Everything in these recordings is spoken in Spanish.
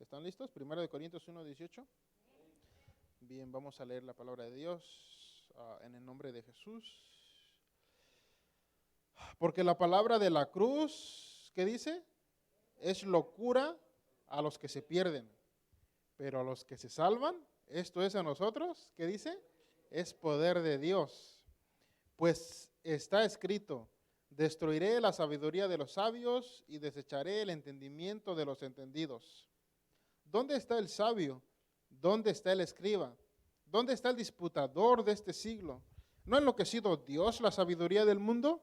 ¿Están listos? Primero de Corintios 1:18. Bien, vamos a leer la palabra de Dios en el nombre de Jesús. Porque la palabra de la cruz, ¿qué dice? Es locura a los que se pierden, pero a los que se salvan, esto es a nosotros, ¿qué dice? Es poder de Dios. Pues está escrito: destruiré la sabiduría de los sabios y desecharé el entendimiento de los entendidos. ¿Dónde está el sabio? ¿Dónde está el escriba? ¿Dónde está el disputador de este siglo? ¿No ha enloquecido Dios la sabiduría del mundo?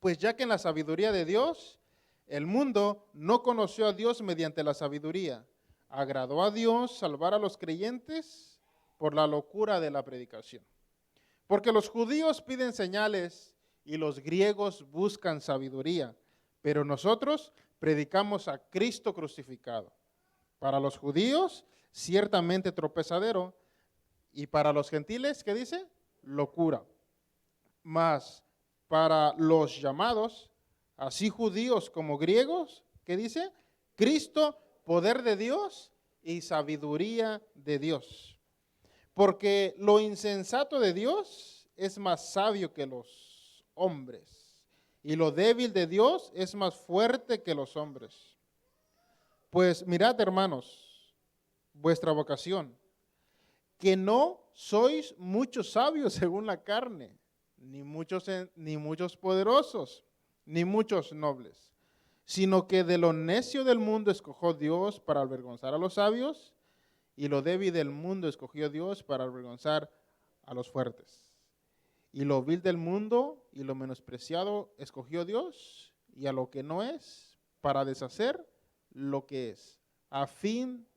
Pues ya que en la sabiduría de Dios, el mundo no conoció a Dios mediante la sabiduría. Agradó a Dios salvar a los creyentes por la locura de la predicación. Porque los judíos piden señales y los griegos buscan sabiduría, pero nosotros predicamos a Cristo crucificado. Para los judíos, ciertamente tropezadero, y para los gentiles, ¿qué dice? Locura. Mas para los llamados, así judíos como griegos, ¿qué dice? Cristo, poder de Dios y sabiduría de Dios. Porque lo insensato de Dios es más sabio que los hombres, y lo débil de Dios es más fuerte que los hombres. Pues mirad, hermanos, vuestra vocación, que no sois muchos sabios según la carne, ni muchos poderosos, ni muchos nobles, sino que de lo necio del mundo escogió Dios para avergonzar a los sabios, y lo débil del mundo escogió Dios para avergonzar a los fuertes. Y lo vil del mundo y lo menospreciado escogió Dios, y a lo que no es, para deshacer lo que es, a fin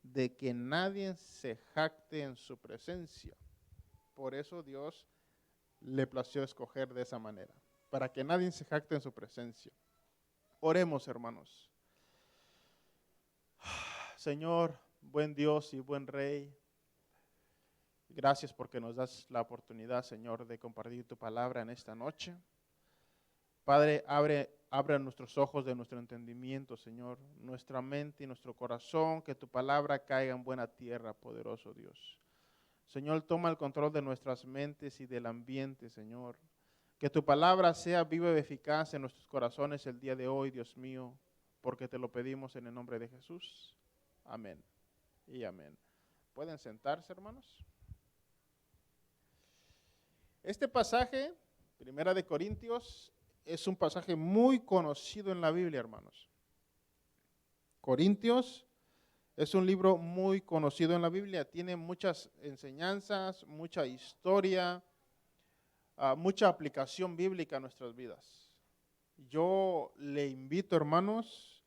de que nadie se jacte en su presencia. Por eso Dios le plació escoger de esa manera, para que nadie se jacte en su presencia. Oremos, hermanos. Señor, buen Dios y buen Rey, gracias porque nos das la oportunidad, Señor, de compartir tu palabra en esta noche. Padre, abre nuestros ojos de nuestro entendimiento, Señor, nuestra mente y nuestro corazón, que tu palabra caiga en buena tierra, poderoso Dios. Señor, toma el control de nuestras mentes y del ambiente, Señor. Que tu palabra sea viva y eficaz en nuestros corazones el día de hoy, Dios mío, porque te lo pedimos en el nombre de Jesús. Amén y amén. ¿Pueden sentarse, hermanos? Este pasaje, Primera de Corintios, es un pasaje muy conocido en la Biblia, hermanos. Corintios es un libro muy conocido en la Biblia. Tiene muchas enseñanzas, mucha historia, mucha aplicación bíblica a nuestras vidas. Yo le invito, hermanos,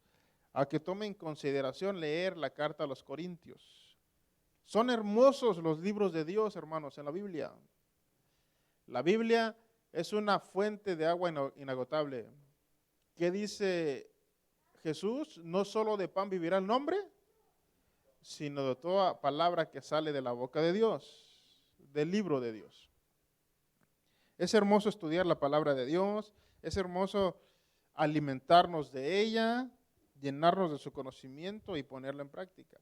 a que tomen en consideración leer la carta a los Corintios. Son hermosos los libros de Dios, hermanos, en la Biblia. La Biblia es una fuente de agua inagotable. ¿Qué dice Jesús? No solo de pan vivirá el hombre, sino de toda palabra que sale de la boca de Dios, del libro de Dios. Es hermoso estudiar la palabra de Dios, es hermoso alimentarnos de ella, llenarnos de su conocimiento y ponerla en práctica.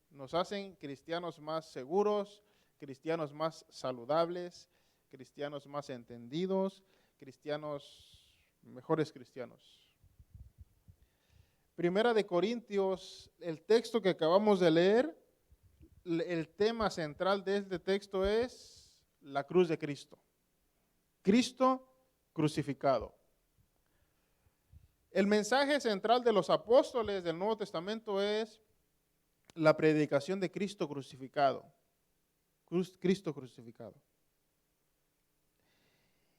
Nos hacen cristianos más seguros, cristianos más saludables, cristianos más entendidos, mejores cristianos. Primera de Corintios, el texto que acabamos de leer, el tema central de este texto es la cruz de Cristo. Cristo crucificado. El mensaje central de los apóstoles del Nuevo Testamento es la predicación de Cristo crucificado. Cristo crucificado.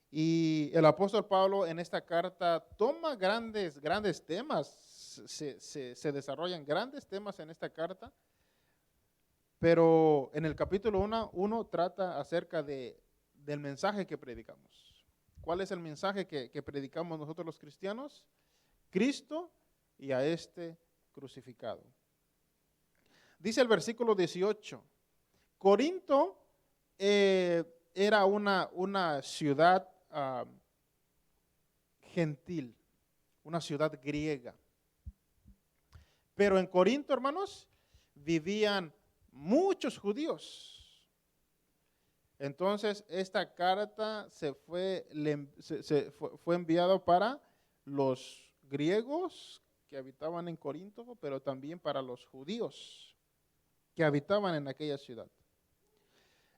Y el apóstol Pablo en esta carta toma grandes temas, se desarrollan grandes temas en esta carta, pero en el capítulo 1 trata acerca del mensaje que predicamos. ¿Cuál es el mensaje que predicamos nosotros los cristianos? Cristo y a este crucificado. Dice el versículo 18, Corinto era una ciudad gentil, una ciudad griega. Pero en Corinto, hermanos, vivían muchos judíos. Entonces, esta carta fue enviada para los griegos que habitaban en Corinto, pero también para los judíos que habitaban en aquella ciudad.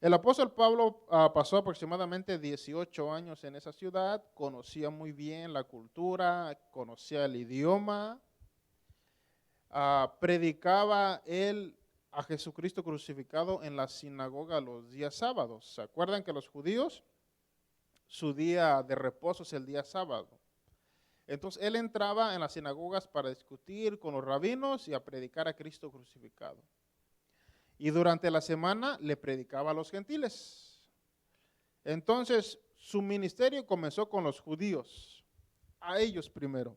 El apóstol Pablo pasó aproximadamente 18 años en esa ciudad, conocía muy bien la cultura, conocía el idioma, predicaba él a Jesucristo crucificado en la sinagoga los días sábados. ¿Se acuerdan que los judíos, su día de reposo es el día sábado? Entonces él entraba en las sinagogas para discutir con los rabinos y a predicar a Cristo crucificado. Y durante la semana le predicaba a los gentiles. Entonces su ministerio comenzó con los judíos, a ellos primero.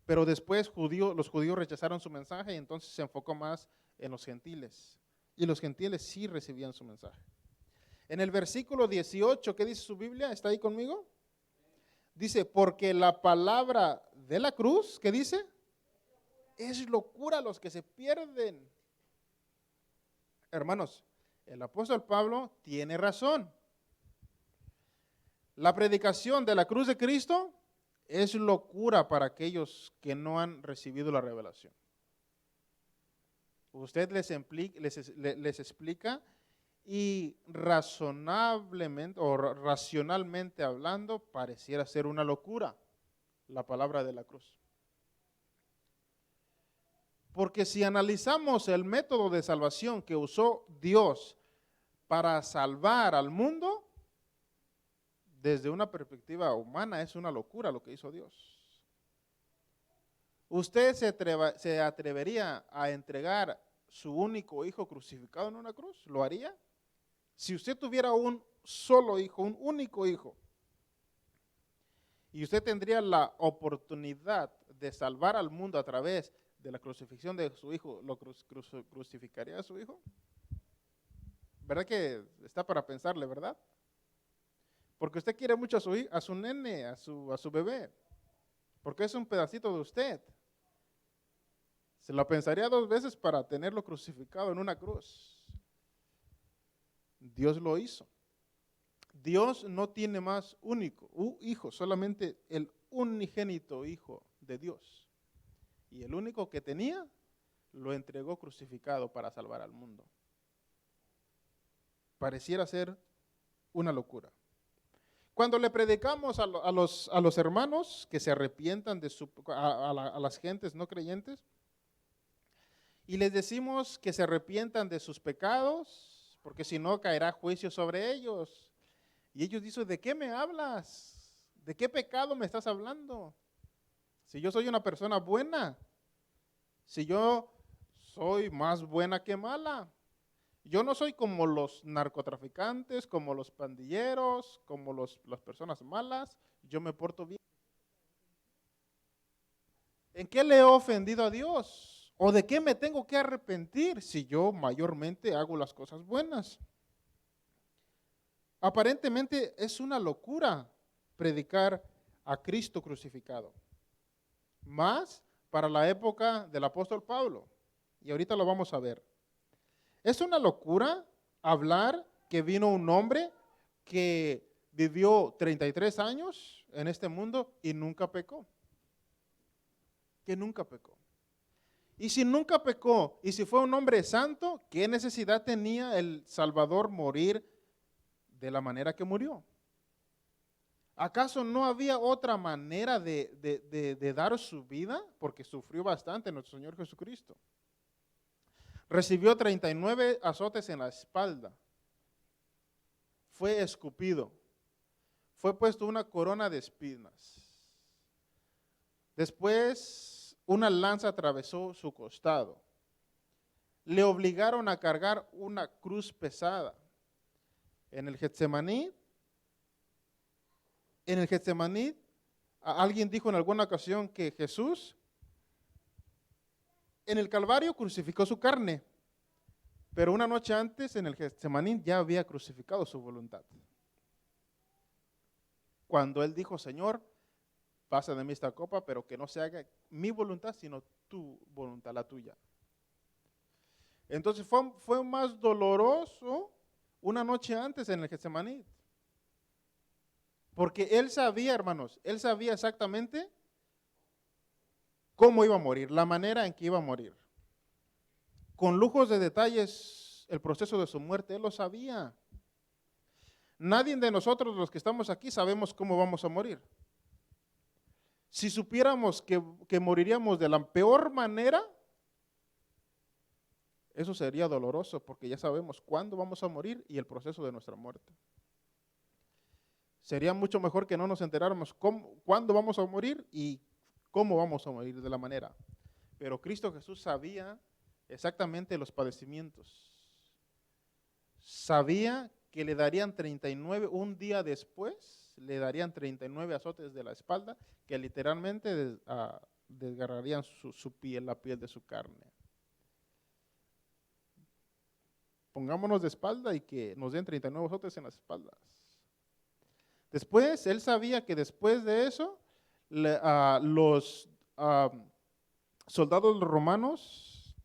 Pero después los judíos rechazaron su mensaje y entonces se enfocó más en los gentiles. Y los gentiles sí recibían su mensaje. En el versículo 18, ¿qué dice su Biblia? ¿Está ahí conmigo? Dice, porque la palabra de la cruz, ¿qué dice? Es locura a los que se pierden. Hermanos, el apóstol Pablo tiene razón. La predicación de la cruz de Cristo es locura para aquellos que no han recibido la revelación. Usted les explica y razonablemente o racionalmente hablando pareciera ser una locura la palabra de la cruz. Porque si analizamos el método de salvación que usó Dios para salvar al mundo, desde una perspectiva humana es una locura lo que hizo Dios. ¿Usted se atrevería a entregar su único hijo crucificado en una cruz? ¿Lo haría? Si usted tuviera un solo hijo, un único hijo, y usted tendría la oportunidad de salvar al mundo a través de la crucifixión de su hijo, ¿lo crucificaría a su hijo? ¿Verdad que está para pensarle, verdad? Porque usted quiere mucho a su nene, a su bebé, porque es un pedacito de usted. Se lo pensaría 2 veces para tenerlo crucificado en una cruz. Dios lo hizo. Dios no tiene más hijo, solamente el unigénito Hijo de Dios. Y el único que tenía, lo entregó crucificado para salvar al mundo. Pareciera ser una locura. Cuando le predicamos a los hermanos que se arrepientan a las gentes no creyentes, y les decimos que se arrepientan de sus pecados, porque si no caerá juicio sobre ellos. Y ellos dicen, ¿de qué me hablas? ¿De qué pecado me estás hablando? Si yo soy una persona buena, si yo soy más buena que mala. Yo no soy como los narcotraficantes, como los pandilleros, como las personas malas. Yo me porto bien. ¿En qué le he ofendido a Dios? ¿O de qué me tengo que arrepentir si yo mayormente hago las cosas buenas? Aparentemente es una locura predicar a Cristo crucificado. Más para la época del apóstol Pablo. Y ahorita lo vamos a ver. Es una locura hablar que vino un hombre que vivió 33 años en este mundo y nunca pecó. Que nunca pecó. Y si nunca pecó, y si fue un hombre santo, ¿qué necesidad tenía el Salvador morir de la manera que murió? ¿Acaso no había otra manera de dar su vida? Porque sufrió bastante nuestro Señor Jesucristo. Recibió 39 azotes en la espalda. Fue escupido. Fue puesto una corona de espinas. Después, una lanza atravesó su costado. Le obligaron a cargar una cruz pesada. En el Getsemaní, alguien dijo en alguna ocasión que Jesús en el Calvario crucificó su carne, pero una noche antes en el Getsemaní ya había crucificado su voluntad. Cuando él dijo, Señor, pasa de mí esta copa, pero que no se haga mi voluntad, sino tu voluntad, la tuya. Entonces fue más doloroso una noche antes en el Getsemaní. Porque él sabía, hermanos, él sabía exactamente cómo iba a morir, la manera en que iba a morir. Con lujos de detalles, el proceso de su muerte, él lo sabía. Nadie de nosotros, los que estamos aquí, sabemos cómo vamos a morir. Si supiéramos que moriríamos de la peor manera, eso sería doloroso porque ya sabemos cuándo vamos a morir y el proceso de nuestra muerte. Sería mucho mejor que no nos enteráramos cuándo vamos a morir y cómo vamos a morir de la manera. Pero Cristo Jesús sabía exactamente los padecimientos. Sabía que le darían 39, un día después, le darían 39 azotes de la espalda que literalmente desgarrarían su piel, la piel de su carne. Pongámonos de espalda y que nos den 39 azotes en las espaldas. Después, él sabía que después de eso, los soldados romanos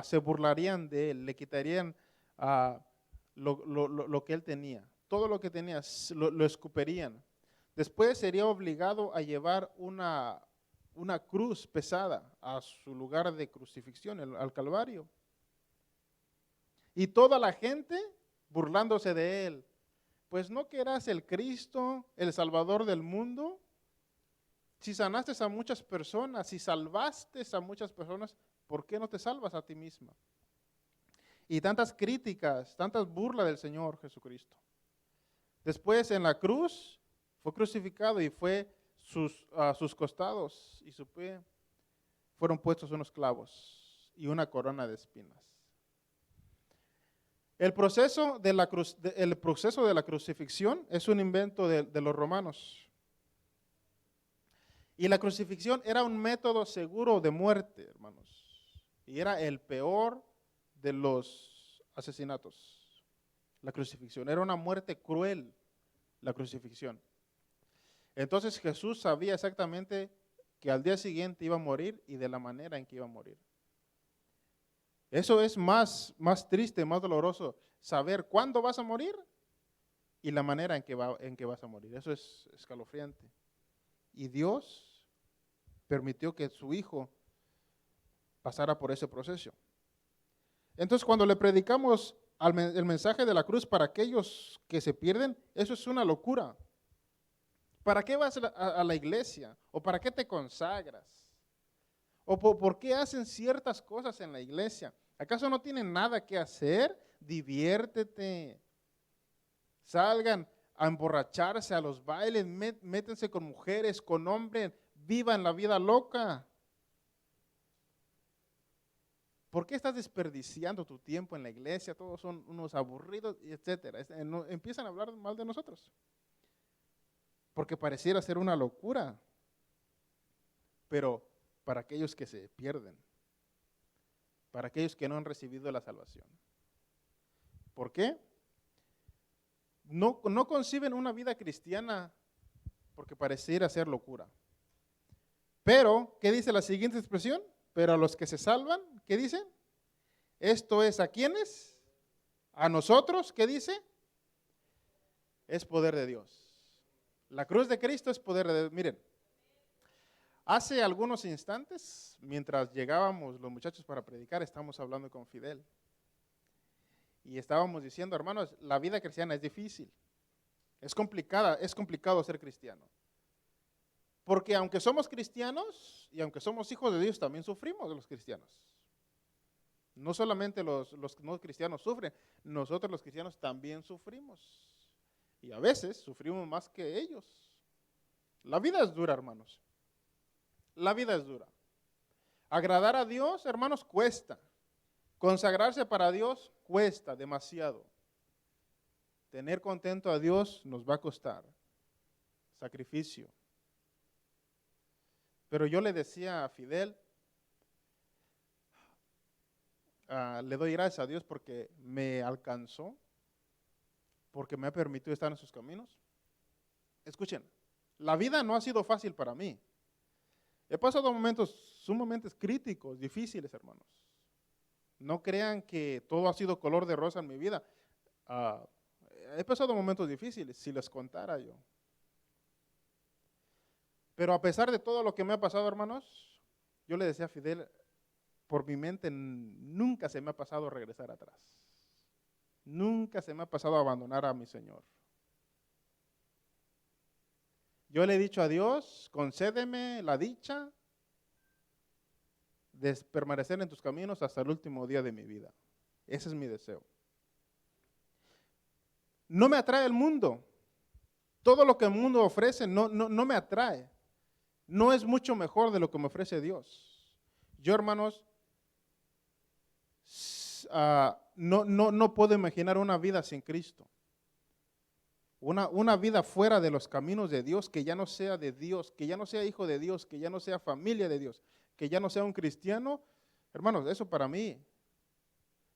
se burlarían de él, le quitarían lo que él tenía. Todo lo que tenía lo escupirían. Después sería obligado a llevar una cruz pesada a su lugar de crucifixión, al Calvario. Y toda la gente burlándose de él. Pues no que eras el Cristo, el Salvador del mundo. Si sanaste a muchas personas, si salvaste a muchas personas, ¿por qué no te salvas a ti misma? Y tantas críticas, tantas burlas del Señor Jesucristo. Después en la cruz fue crucificado y a sus costados y su pie fueron puestos unos clavos y una corona de espinas. El proceso de la crucifixión es un invento de los romanos. Y la crucifixión era un método seguro de muerte, hermanos. Y era el peor de los asesinatos. La crucifixión era una muerte cruel, la crucifixión. Entonces Jesús sabía exactamente que al día siguiente iba a morir y de la manera en que iba a morir. Eso es más triste, más doloroso, saber cuándo vas a morir y la manera en que vas a morir. Eso es escalofriante. Y Dios permitió que su Hijo pasara por ese proceso. Entonces, cuando le predicamos el mensaje de la cruz para aquellos que se pierden, eso es una locura. ¿Para qué vas a la iglesia? ¿O para qué te consagras? ¿O por qué hacen ciertas cosas en la iglesia? ¿Acaso no tienen nada que hacer? Diviértete. Salgan a emborracharse a los bailes, métense con mujeres, con hombres, vivan la vida loca. ¿Por qué estás desperdiciando tu tiempo en la iglesia? Todos son unos aburridos, etcétera. Empiezan a hablar mal de nosotros. Porque pareciera ser una locura. Pero para aquellos que se pierden, para aquellos que no han recibido la salvación. ¿Por qué? No conciben una vida cristiana porque pareciera ser locura. Pero, ¿qué dice la siguiente expresión? Pero a los que se salvan, ¿qué dicen? Esto es, ¿a quiénes? A nosotros, ¿qué dice? Es poder de Dios. La cruz de Cristo es poder de Dios. Miren, hace algunos instantes, mientras llegábamos los muchachos para predicar, estábamos hablando con Fidel. Y estábamos diciendo, hermanos, la vida cristiana es difícil. Es complicada, es complicado ser cristiano. Porque aunque somos cristianos y aunque somos hijos de Dios, también sufrimos los cristianos. No solamente los no cristianos sufren, nosotros los cristianos también sufrimos. Y a veces sufrimos más que ellos. La vida es dura, hermanos. La vida es dura. Agradar a Dios, hermanos, cuesta. Consagrarse para Dios cuesta demasiado. Tener contento a Dios nos va a costar sacrificio. Pero yo le decía a Fidel, le doy gracias a Dios porque me alcanzó, porque me ha permitido estar en sus caminos. Escuchen, La vida no ha sido fácil para mí. He pasado momentos sumamente críticos, difíciles, hermanos. No crean que todo ha sido color de rosa en mi vida. Ah, He pasado momentos difíciles, si les contara yo. Pero a pesar de todo lo que me ha pasado, hermanos, yo le decía a Fidel, por mi mente nunca se me ha pasado regresar atrás. Nunca se me ha pasado abandonar a mi Señor. Yo le he dicho a Dios, concédeme la dicha de permanecer en tus caminos hasta el último día de mi vida. Ese es mi deseo. No me atrae el mundo. Todo lo que el mundo ofrece no me atrae. No es mucho mejor de lo que me ofrece Dios. Yo, hermanos, no puedo imaginar una vida sin Cristo. Una vida fuera de los caminos de Dios, que ya no sea de Dios, que ya no sea hijo de Dios, que ya no sea familia de Dios, que ya no sea un cristiano. Hermanos, eso para mí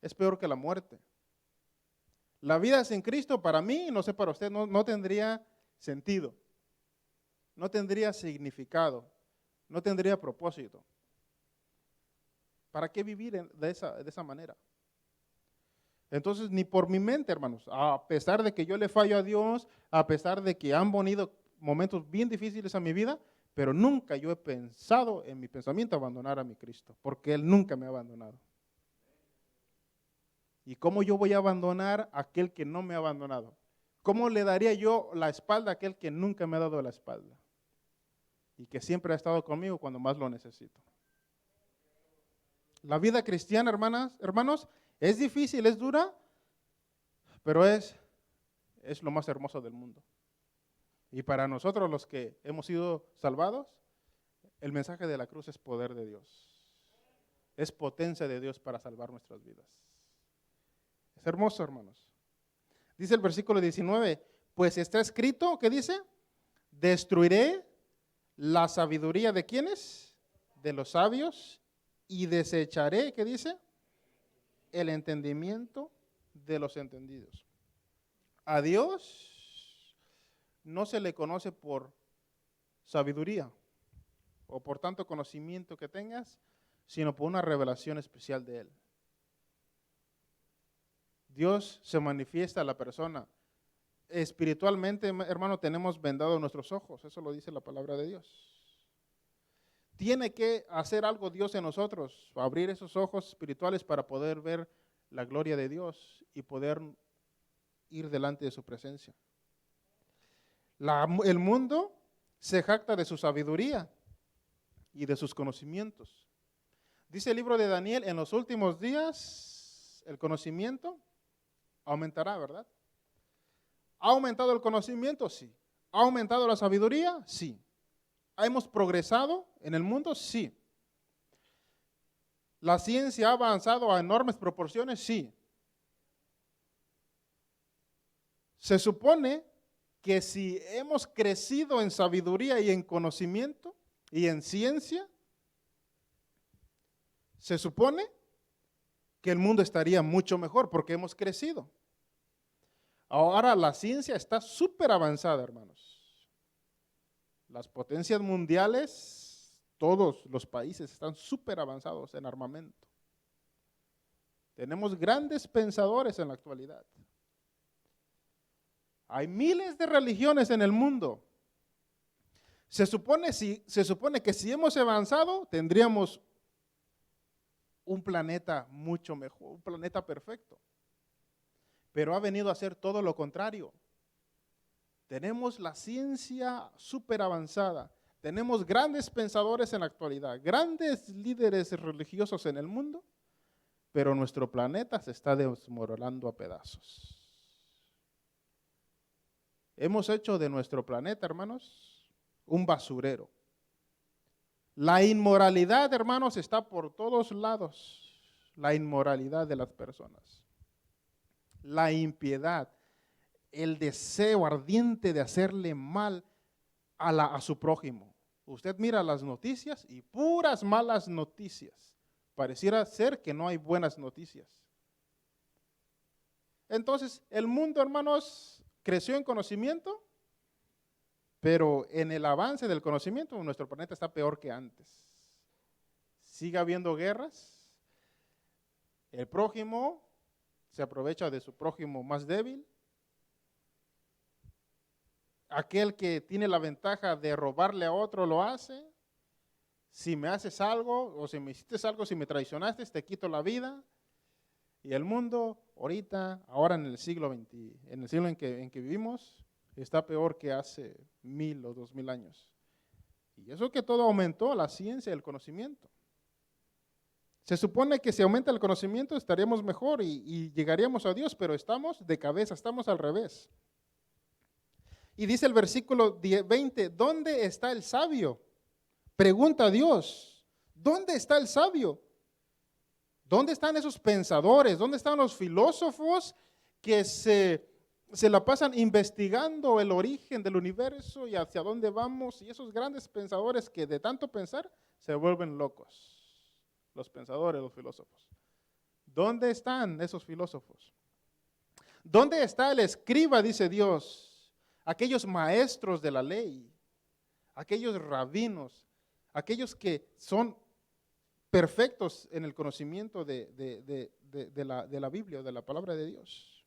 es peor que la muerte. La vida sin Cristo para mí, no sé para usted, no tendría sentido, no tendría significado, no tendría propósito. ¿Para qué vivir de esa manera? Entonces, ni por mi mente, hermanos, a pesar de que yo le fallo a Dios, a pesar de que han venido momentos bien difíciles a mi vida, pero nunca yo he pensado en mi pensamiento abandonar a mi Cristo, porque Él nunca me ha abandonado. ¿Y cómo yo voy a abandonar a aquel que no me ha abandonado? ¿Cómo le daría yo la espalda a aquel que nunca me ha dado la espalda? Y que siempre ha estado conmigo cuando más lo necesito. La vida cristiana, hermanos, es difícil, es dura, pero es lo más hermoso del mundo. Y para nosotros los que hemos sido salvados, el mensaje de la cruz es poder de Dios. Es potencia de Dios para salvar nuestras vidas. Es hermoso, hermanos. Dice el versículo 19, pues está escrito, ¿qué dice? Destruiré la sabiduría de ¿quiénes? De los sabios, y desecharé, ¿qué dice? El entendimiento de los entendidos. A Dios no se le conoce por sabiduría o por tanto conocimiento que tengas, sino por una revelación especial de Él. Dios se manifiesta a la persona. Espiritualmente, hermano, tenemos vendados nuestros ojos, eso lo dice la palabra de Dios. Tiene que hacer algo Dios en nosotros, abrir esos ojos espirituales para poder ver la gloria de Dios y poder ir delante de su presencia. El mundo se jacta de su sabiduría y de sus conocimientos. Dice el libro de Daniel, en los últimos días el conocimiento aumentará, ¿verdad? ¿Ha aumentado el conocimiento? Sí. ¿Ha aumentado la sabiduría? Sí. ¿Hemos progresado en el mundo? Sí. ¿La ciencia ha avanzado a enormes proporciones? Sí. Se supone que si hemos crecido en sabiduría y en conocimiento y en ciencia, se supone que el mundo estaría mucho mejor porque hemos crecido. Ahora la ciencia está súper avanzada, hermanos. Las potencias mundiales, todos los países están súper avanzados en armamento. Tenemos grandes pensadores en la actualidad. Hay miles de religiones en el mundo. Se supone que si hemos avanzado, tendríamos un planeta mucho mejor, un planeta perfecto. Pero ha venido a ser todo lo contrario. Tenemos la ciencia súper avanzada. Tenemos grandes pensadores en la actualidad, grandes líderes religiosos en el mundo, pero nuestro planeta se está desmoronando a pedazos. Hemos hecho de nuestro planeta, hermanos, un basurero. La inmoralidad, hermanos, está por todos lados. La inmoralidad de las personas. La impiedad. El deseo ardiente de hacerle mal a su prójimo. Usted mira las noticias y puras malas noticias. Pareciera ser que no hay buenas noticias. Entonces, el mundo, hermanos, creció en conocimiento, Pero en el avance del conocimiento, nuestro planeta está peor que antes. Sigue habiendo guerras. El prójimo se aprovecha de su prójimo más débil. Aquel que tiene la ventaja de robarle a otro lo hace. Si me haces algo o si me hiciste algo, si me traicionaste, te quito la vida. Y el mundo ahorita, ahora en el siglo XX, en el siglo en que vivimos, está peor que hace 1000 o 2000 años. Y eso que todo aumentó, la ciencia, el conocimiento. Se supone que si aumenta el conocimiento estaríamos mejor y llegaríamos a Dios, pero estamos de cabeza, estamos al revés. Y dice el versículo 20, ¿dónde está el sabio? Pregunta a Dios, ¿dónde está el sabio? ¿Dónde están esos pensadores? ¿Dónde están los filósofos que se la pasan investigando el origen del universo y hacia dónde vamos? Y esos grandes pensadores que de tanto pensar se vuelven locos. Los pensadores, los filósofos. ¿Dónde están esos filósofos? ¿Dónde está el escriba, dice Dios? Aquellos maestros de la ley, aquellos rabinos, aquellos que son perfectos en el conocimiento de la Biblia, de la palabra de Dios.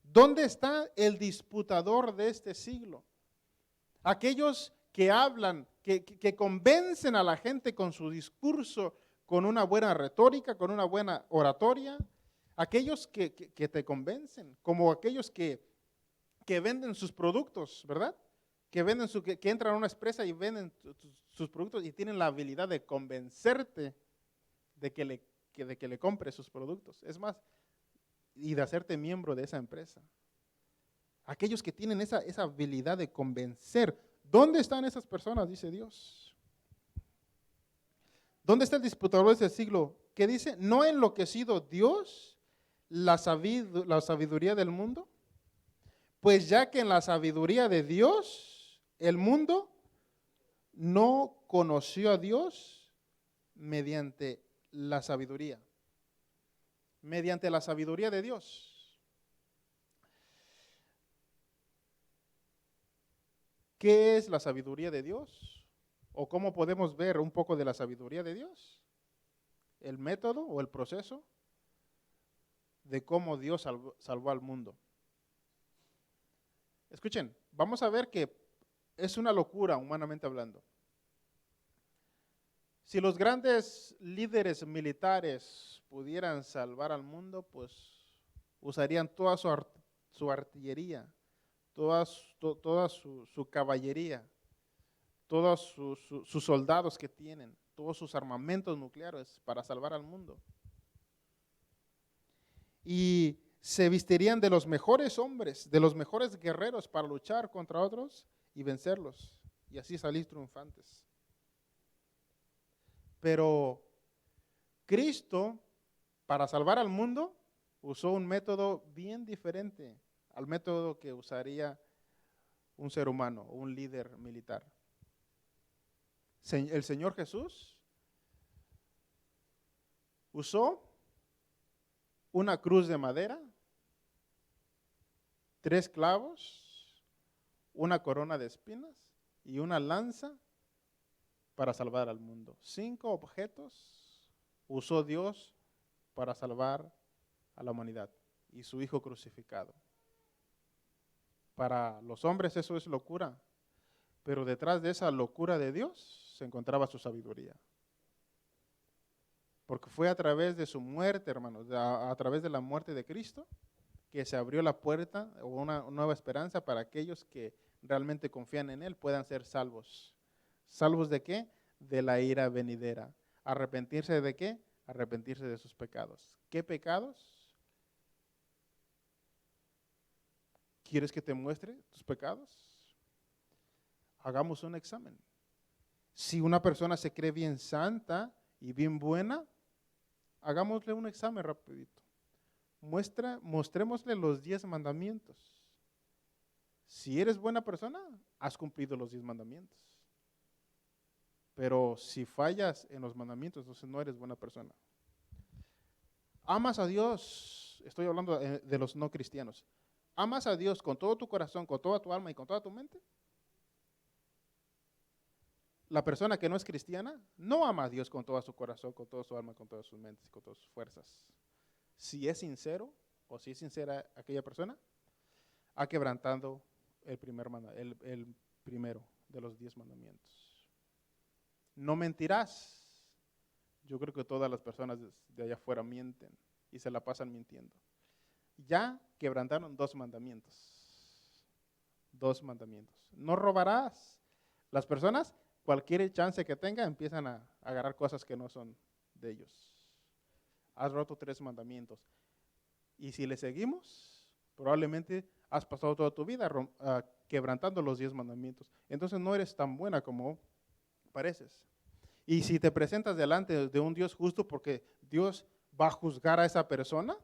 ¿Dónde está el disputador de este siglo? Aquellos que hablan, que convencen a la gente con su discurso, con una buena retórica, con una buena oratoria. Aquellos que te convencen, como aquellos que venden sus productos, ¿verdad? Que entran a una empresa y venden sus productos y tienen la habilidad de convencerte de que le compres sus productos. Es más, y de hacerte miembro de esa empresa. Aquellos que tienen esa habilidad de convencer. ¿Dónde están esas personas? Dice Dios. ¿Dónde está el disputador de ese siglo? ¿Qué dice? ¿No ha enloquecido Dios la sabiduría del mundo? Pues ya que en la sabiduría de Dios, el mundo no conoció a Dios mediante la sabiduría. Mediante la sabiduría de Dios. ¿Qué es la sabiduría de Dios? ¿O cómo podemos ver un poco de la sabiduría de Dios? El método o el proceso de cómo Dios salvó al mundo. Escuchen, vamos a ver que es una locura humanamente hablando. Si los grandes líderes militares pudieran salvar al mundo, pues usarían toda su artillería, toda su caballería, todos sus soldados que tienen, todos sus armamentos nucleares para salvar al mundo. Y se vestirían de los mejores hombres, de los mejores guerreros para luchar contra otros y vencerlos, y así salir triunfantes. Pero Cristo, para salvar al mundo, usó un método bien diferente al método que usaría un ser humano o un líder militar. El Señor Jesús usó una cruz de madera, 3 clavos, una corona de espinas y una lanza para salvar al mundo. 5 objetos usó Dios para salvar a la humanidad y su Hijo crucificado. Para los hombres eso es locura, pero detrás de esa locura de Dios se encontraba su sabiduría. Porque fue a través de su muerte, hermanos, a través de la muerte de Cristo, que se abrió la puerta o una nueva esperanza para aquellos que realmente confían en Él puedan ser salvos. ¿Salvos de qué? De la ira venidera. ¿Arrepentirse de qué? Arrepentirse de sus pecados. ¿Qué pecados? ¿Quieres que te muestre tus pecados? Hagamos un examen. Si una persona se cree bien santa y bien buena, hagámosle un examen rapidito. Mostrémosle los 10 mandamientos. Si eres buena persona, has cumplido los 10 mandamientos. Pero si fallas en los mandamientos, entonces no eres buena persona. Amas a Dios, estoy hablando de los no cristianos. ¿Amas a Dios con todo tu corazón, con toda tu alma y con toda tu mente? la persona que no es cristiana no ama a Dios con todo su corazón, con toda su alma, con todas sus mentes, con todas sus fuerzas. Si es sincero o si es sincera aquella persona, ha quebrantado el primero de los 10 mandamientos. No mentirás. Yo creo que todas las personas de allá afuera mienten y se la pasan mintiendo. Ya quebrantaron 2 mandamientos. 2 mandamientos. No robarás. Las personas, cualquier chance que tengan, empiezan a agarrar cosas que no son de ellos. Has roto 3 mandamientos. Y si le seguimos, probablemente has pasado toda tu vida quebrantando los 10 mandamientos. Entonces no eres tan buena como pareces. Y si te presentas delante de un Dios justo, porque Dios va a juzgar a esa persona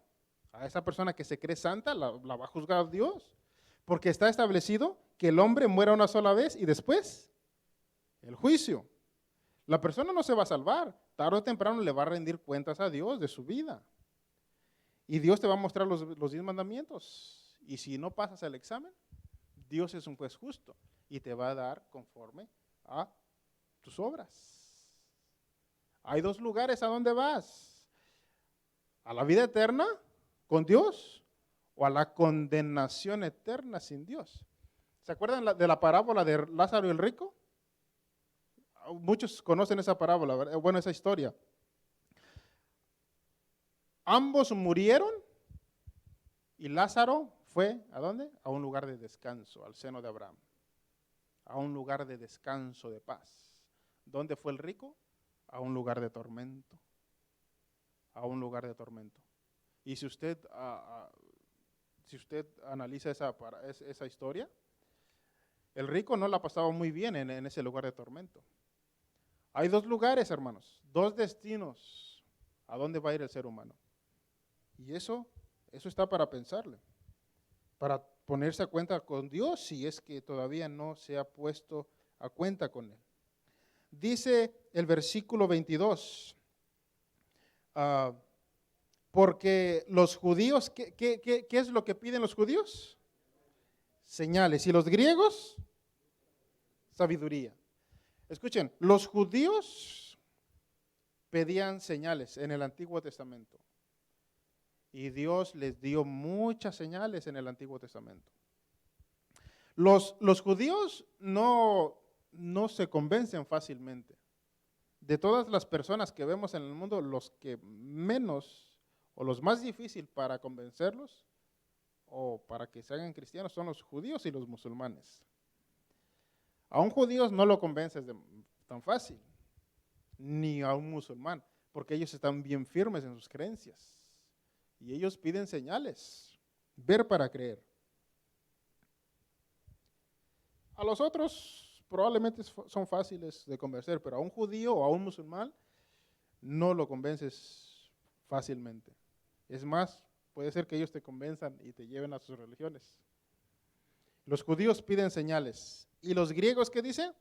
que se cree santa, la va a juzgar Dios. Porque está establecido que el hombre muera una sola vez y después el juicio. La persona no se va a salvar. Tarde o temprano le va a rendir cuentas a Dios de su vida. Y Dios te va a mostrar los 10 mandamientos. Y si no pasas el examen, Dios es un juez justo y te va a dar conforme a tus obras. Hay 2 lugares a donde vas. A la vida eterna con Dios o a la condenación eterna sin Dios. ¿Se acuerdan de la parábola de Lázaro y el rico? Muchos conocen esa parábola, ¿verdad? Bueno, esa historia. Ambos murieron y Lázaro fue, ¿a dónde? A un lugar de descanso, al seno de Abraham. A un lugar de descanso, de paz. ¿Dónde fue el rico? A un lugar de tormento. A un lugar de tormento. Y si usted analiza esa historia, el rico no la pasaba muy bien en ese lugar de tormento. Hay 2 lugares, hermanos, 2 destinos a dónde va a ir el ser humano. Y eso está para pensarle, para ponerse a cuenta con Dios si es que todavía no se ha puesto a cuenta con Él. Dice el versículo 22, porque los judíos, ¿qué es lo que piden los judíos? Señales. ¿Y los griegos? Sabiduría. Escuchen, los judíos pedían señales en el Antiguo Testamento. Y Dios les dio muchas señales en el Antiguo Testamento. Los judíos no se convencen fácilmente. De todas las personas que vemos en el mundo, los que menos o los más difícil para convencerlos o para que se hagan cristianos son los judíos y los musulmanes. A un judío no lo convences tan fácil, ni a un musulmán, porque ellos están bien firmes en sus creencias. Y ellos piden señales, ver para creer. A los otros probablemente son fáciles de convencer, pero a un judío o a un musulmán no lo convences fácilmente. Es más, puede ser que ellos te convenzan y te lleven a sus religiones. Los judíos piden señales. ¿Y los griegos qué dice?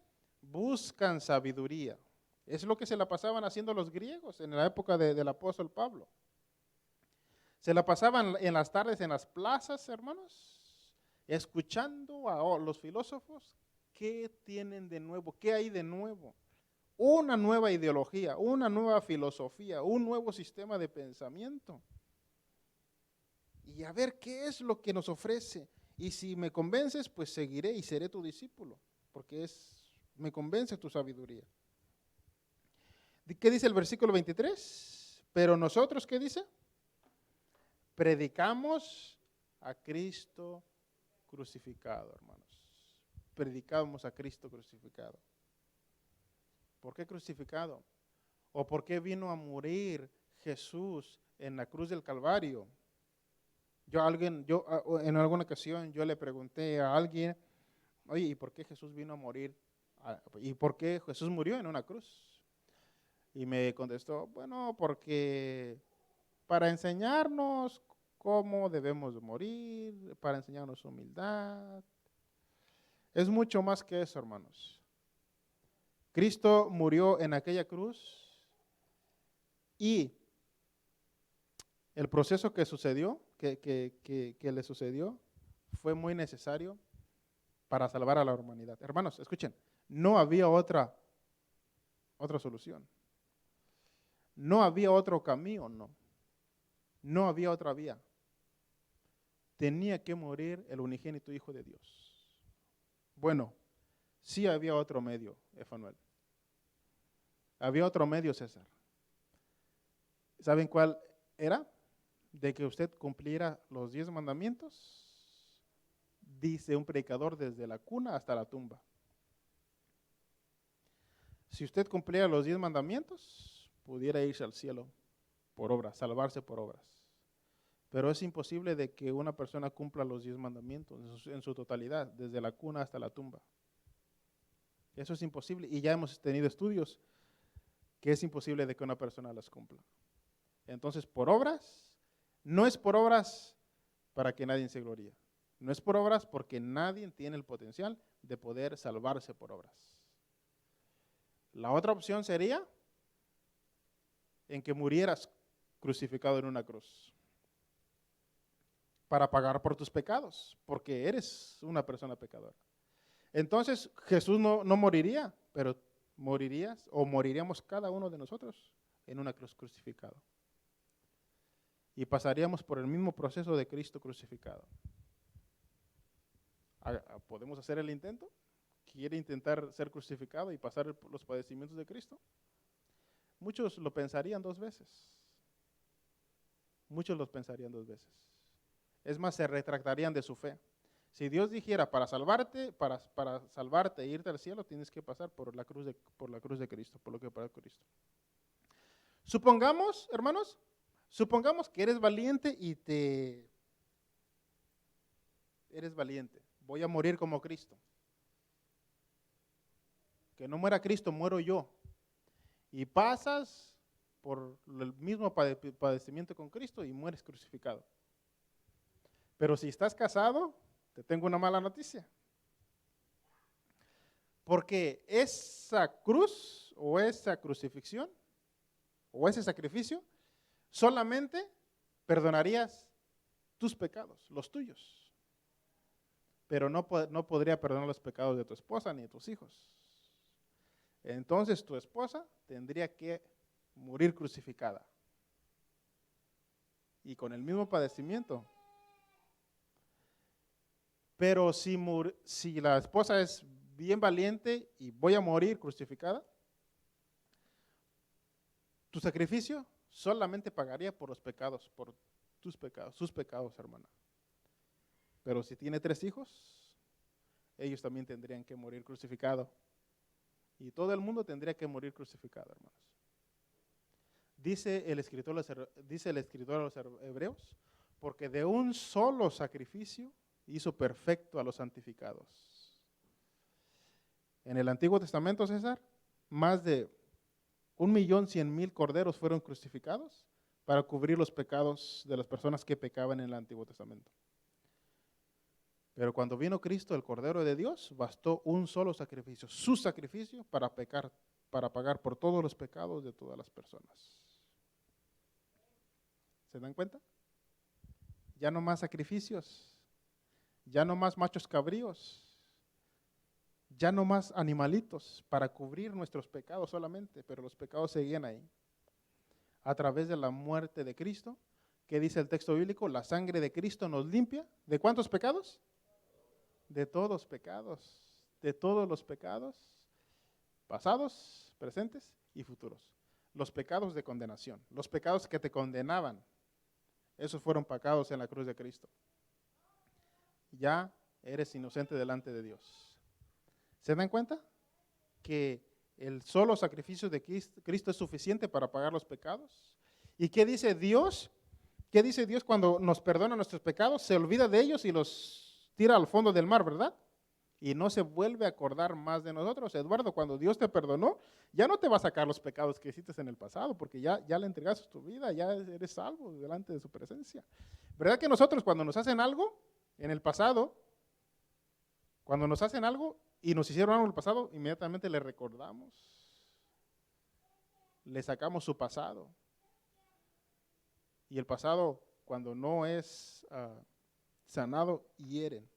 Buscan sabiduría. Es lo que se la pasaban haciendo los griegos en la época del apóstol Pablo. Se la pasaban en las tardes en las plazas, hermanos, escuchando a los filósofos qué tienen de nuevo, qué hay de nuevo. Una nueva ideología, una nueva filosofía, un nuevo sistema de pensamiento. Y a ver qué es lo que nos ofrece. Y si me convences, pues seguiré y seré tu discípulo, porque me convence tu sabiduría. ¿Qué dice el versículo 23? Pero nosotros, ¿qué dice? Predicamos a Cristo crucificado, hermanos. Predicamos a Cristo crucificado. ¿Por qué crucificado? ¿O por qué vino a morir Jesús en la cruz del Calvario? En alguna ocasión yo le pregunté a alguien, oye, ¿y por qué Jesús vino a morir? ¿Y por qué Jesús murió en una cruz? Y me contestó, bueno, porque para enseñarnos cómo debemos morir, para enseñarnos humildad. Es mucho más que eso, hermanos. Cristo murió en aquella cruz y el proceso que sucedió, que le sucedió, fue muy necesario para salvar a la humanidad. Hermanos, escuchen, no había otra otra solución. No había otro camino, no. No había otra vía. Tenía que morir el unigénito Hijo de Dios. Bueno, sí había otro medio, Emanuel. Había otro medio, César. ¿Saben cuál era? De que usted cumpliera los 10 mandamientos, dice un predicador, desde la cuna hasta la tumba. Si usted cumpliera los 10 mandamientos, pudiera irse al cielo por obras, salvarse por obras. Pero es imposible de que una persona cumpla los 10 mandamientos en su totalidad, desde la cuna hasta la tumba. Eso es imposible, y ya hemos tenido estudios que es imposible de que una persona las cumpla. Entonces, por obras, no es por obras para que nadie se gloríe. No es por obras porque nadie tiene el potencial de poder salvarse por obras. La otra opción sería en que murieras crucificado en una cruz para pagar por tus pecados, porque eres una persona pecadora. Entonces Jesús no moriría, pero morirías o moriríamos cada uno de nosotros en una cruz crucificado. Y pasaríamos por el mismo proceso de Cristo crucificado. ¿Podemos hacer el intento? ¿Quiere intentar ser crucificado y pasar los padecimientos de Cristo? Muchos lo pensarían 2 veces. Muchos los pensarían 2 veces. Es más, se retractarían de su fe. Si Dios dijera, para salvarte e irte al cielo, tienes que pasar por la cruz de Cristo, por lo que pagó Cristo. Supongamos, hermanos, que eres valiente eres valiente. Voy a morir como Cristo. Que no muera Cristo, muero yo. Y pasas por el mismo padecimiento con Cristo y mueres crucificado. Pero si estás casado, te tengo una mala noticia. Porque esa cruz o esa crucifixión o ese sacrificio solamente perdonarías tus pecados, los tuyos. Pero no podría perdonar los pecados de tu esposa ni de tus hijos. Entonces tu esposa tendría que morir crucificada. Y con el mismo padecimiento. Pero si la esposa es bien valiente y voy a morir crucificada, tu sacrificio solamente pagaría por los pecados, por tus pecados, sus pecados, hermana. Pero si tiene 3 hijos, ellos también tendrían que morir crucificado. Y todo el mundo tendría que morir crucificado, hermanos. Dice el escritor a los Hebreos, porque de un solo sacrificio hizo perfecto a los santificados. En el Antiguo Testamento, César, más de 1.100.000 corderos fueron crucificados para cubrir los pecados de las personas que pecaban en el Antiguo Testamento. Pero cuando vino Cristo, el Cordero de Dios, bastó un solo sacrificio, su sacrificio para pagar por todos los pecados de todas las personas. ¿Se dan cuenta? Ya no más sacrificios, ya no más machos cabríos, ya no más animalitos para cubrir nuestros pecados solamente, pero los pecados seguían ahí. A través de la muerte de Cristo, ¿qué dice el texto bíblico? La sangre de Cristo nos limpia. ¿De cuántos pecados? De todos pecados, de todos los pecados, pasados, presentes y futuros. Los pecados de condenación, los pecados que te condenaban, esos fueron pagados en la cruz de Cristo. Ya eres inocente delante de Dios. ¿Se dan cuenta? Que el solo sacrificio de Cristo es suficiente para pagar los pecados. ¿Y qué dice Dios? ¿Qué dice Dios cuando nos perdona nuestros pecados? Se olvida de ellos y los tira al fondo del mar, ¿verdad? Y no se vuelve a acordar más de nosotros. Eduardo, cuando Dios te perdonó, ya no te va a sacar los pecados que hiciste en el pasado, porque ya le entregaste tu vida, ya eres salvo delante de su presencia. ¿Verdad que nosotros cuando nos hacen algo en el pasado, cuando nos hacen algo y nos hicieron algo en el pasado, inmediatamente le recordamos, le sacamos su pasado? Y el pasado, cuando no es sanado, hieren.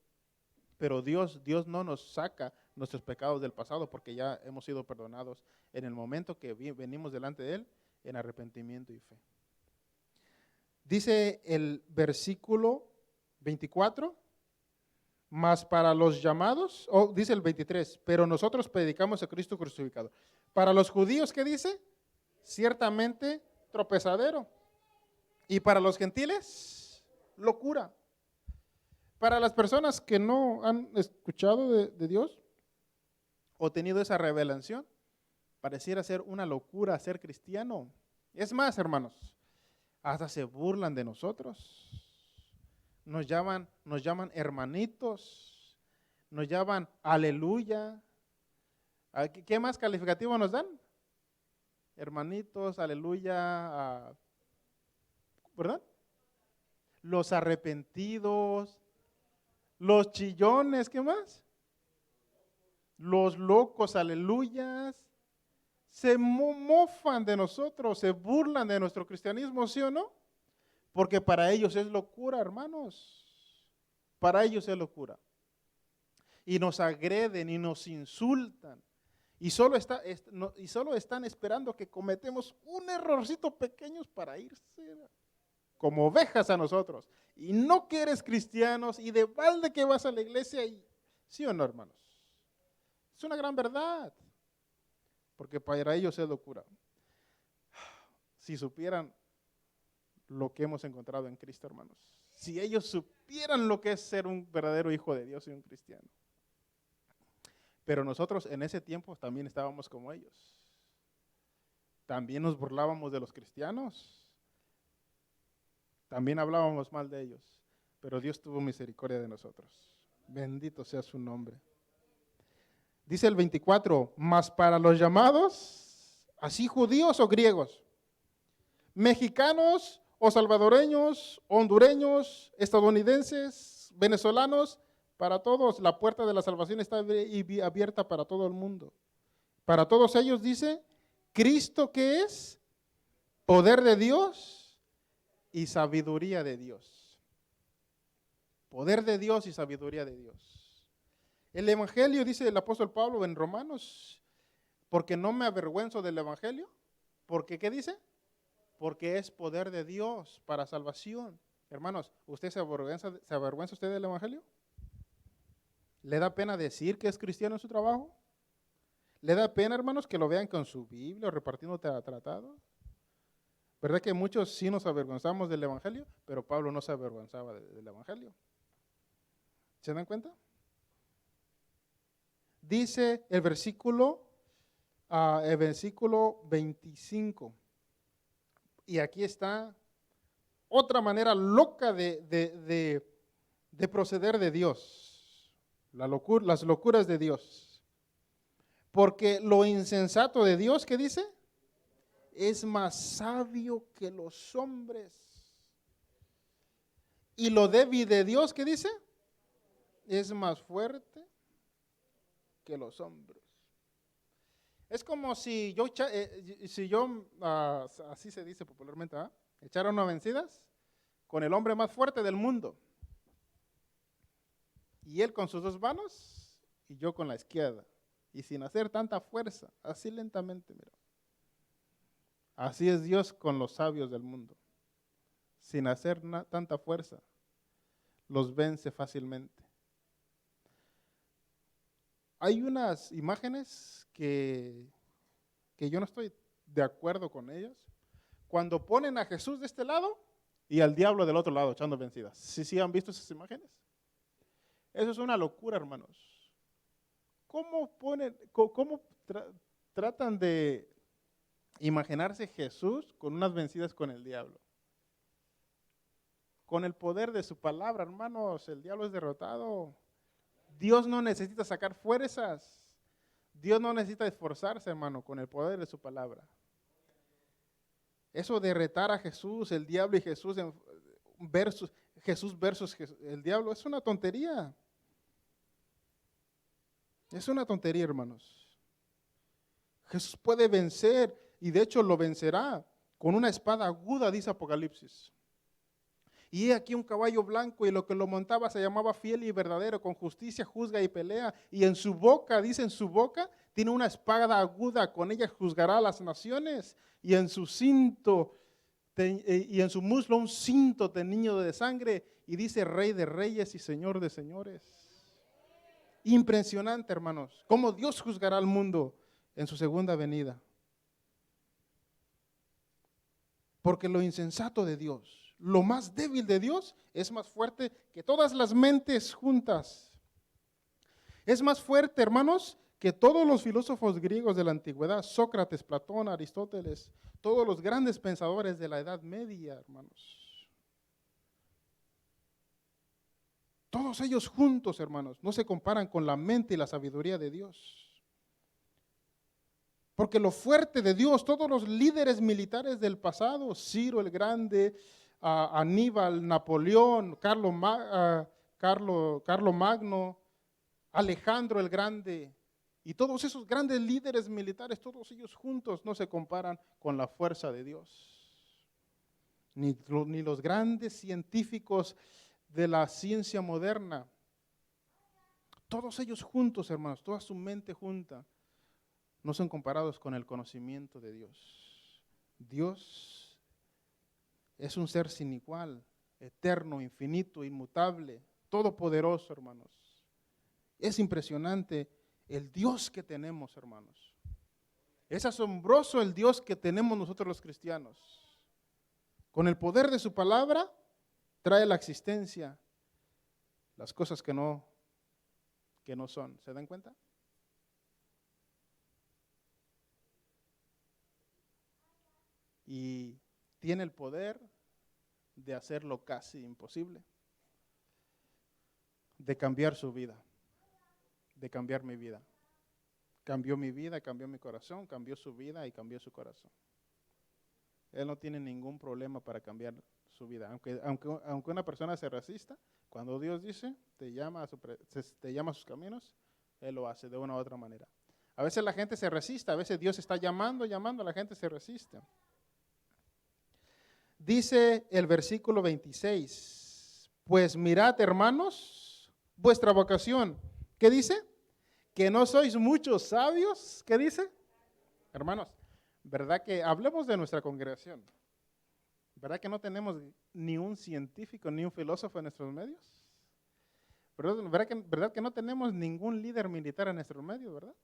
pero Dios no nos saca nuestros pecados del pasado porque ya hemos sido perdonados en el momento que venimos delante de Él en arrepentimiento y fe. Dice el versículo 24, mas para los llamados, dice el 23, pero nosotros predicamos a Cristo crucificado. Para los judíos, ¿qué dice? Ciertamente tropezadero. Y para los gentiles, locura. Para las personas que no han escuchado de Dios o tenido esa revelación, pareciera ser una locura ser cristiano. Es más, hermanos, hasta se burlan de nosotros. Nos llaman hermanitos, nos llaman aleluya. ¿Qué más calificativo nos dan? Hermanitos, aleluya, ¿verdad? Los arrepentidos, los chillones, ¿qué más? Los locos, aleluyas. Se mofan de nosotros, se burlan de nuestro cristianismo, ¿sí o no? Porque para ellos es locura, hermanos. Para ellos es locura. Y nos agreden y nos insultan. Y solo están esperando que cometemos un errorcito pequeño para irse como ovejas a nosotros. Y no que eres cristianos y de balde que vas a la iglesia. ¿Sí o no, hermanos? Es una gran verdad. Porque para ellos es locura. Si supieran lo que hemos encontrado en Cristo, hermanos. Si ellos supieran lo que es ser un verdadero hijo de Dios y un cristiano. Pero nosotros en ese tiempo también estábamos como ellos. También nos burlábamos de los cristianos. También hablábamos mal de ellos. Pero Dios tuvo misericordia de nosotros. Bendito sea su nombre. Dice el 24, mas para los llamados, así judíos o griegos, mexicanos o salvadoreños, hondureños, estadounidenses, venezolanos, para todos la puerta de la salvación está abierta para todo el mundo. Para todos ellos dice, Cristo, ¿qué es? Poder de Dios y sabiduría de Dios. Poder de Dios y sabiduría de Dios. El evangelio, dice el apóstol Pablo en Romanos, porque no me avergüenzo del evangelio, porque ¿qué dice? Porque es poder de Dios para salvación. Hermanos, ¿usted se avergüenza usted del evangelio? ¿Le da pena decir que es cristiano en su trabajo? ¿Le da pena, hermanos, que lo vean con su Biblia o repartiendo tratados? ¿Verdad que muchos sí nos avergonzamos del evangelio? Pero Pablo no se avergonzaba del evangelio. ¿Se dan cuenta? Dice el versículo 25, y aquí está otra manera loca de proceder de Dios, las locuras de Dios. Porque lo insensato de Dios, ¿qué dice? Es más sabio que los hombres. Y lo débil de Dios, ¿qué dice? Es más fuerte que los hombres. Es como si yo así se dice popularmente, echara unas vencidas con el hombre más fuerte del mundo. Y él con sus dos manos y yo con la izquierda. Y sin hacer tanta fuerza, así lentamente, mira. Así es Dios con los sabios del mundo. Sin hacer tanta fuerza, los vence fácilmente. Hay unas imágenes que yo no estoy de acuerdo con ellas. Cuando ponen a Jesús de este lado y al diablo del otro lado echando vencidas. ¿Sí han visto esas imágenes? Eso es una locura, hermanos. ¿Cómo tratan de imaginarse Jesús con unas vencidas con el diablo? Con el poder de su palabra, hermanos, el diablo es derrotado. Dios no necesita sacar fuerzas. Dios no necesita esforzarse, hermano, con el poder de su palabra. Eso de retar a Jesús, el diablo y Jesús versus el diablo, es una tontería. Es una tontería, hermanos. Jesús puede vencer y de hecho lo vencerá con una espada aguda, dice Apocalipsis. Y he aquí un caballo blanco, y lo que lo montaba se llamaba Fiel y Verdadero, con justicia juzga y pelea. Y en su boca, dice, en su boca tiene una espada aguda, con ella juzgará a las naciones. Y en su cinto, y en su muslo un cinto teñido de sangre. Y dice Rey de Reyes y Señor de Señores. Impresionante, hermanos, cómo Dios juzgará al mundo en su segunda venida. Porque lo insensato de Dios, lo más débil de Dios, es más fuerte que todas las mentes juntas. Es más fuerte, hermanos, que todos los filósofos griegos de la antigüedad, Sócrates, Platón, Aristóteles, todos los grandes pensadores de la Edad Media, hermanos. Todos ellos juntos, hermanos, no se comparan con la mente y la sabiduría de Dios. Porque lo fuerte de Dios, todos los líderes militares del pasado, Ciro el Grande, Aníbal, Napoleón, Carlo Magno, Alejandro el Grande, y todos esos grandes líderes militares, todos ellos juntos no se comparan con la fuerza de Dios. Ni los grandes científicos de la ciencia moderna. Todos ellos juntos, hermanos, toda su mente junta, no son comparados con el conocimiento de Dios. Dios es un ser sin igual, eterno, infinito, inmutable, todopoderoso, hermanos. Es impresionante el Dios que tenemos, hermanos. Es asombroso el Dios que tenemos nosotros los cristianos. Con el poder de su palabra, trae la existencia las cosas que no son. ¿Se dan cuenta? Y tiene el poder de hacerlo casi imposible, de cambiar su vida, de cambiar mi vida. Cambió mi vida, cambió mi corazón, cambió su vida y cambió su corazón. Él no tiene ningún problema para cambiar su vida. Aunque una persona se resista, cuando Dios dice, te llama a sus caminos, Él lo hace de una u otra manera. A veces la gente se resiste, a veces Dios está llamando, la gente se resiste. Dice el versículo 26, pues mirad, hermanos, vuestra vocación. ¿Qué dice? Que no sois muchos sabios. ¿Qué dice? Hermanos, ¿verdad que hablemos de nuestra congregación? ¿Verdad que no tenemos ni un científico ni un filósofo en nuestros medios? ¿Verdad que no tenemos ningún líder militar en nuestros medios, verdad?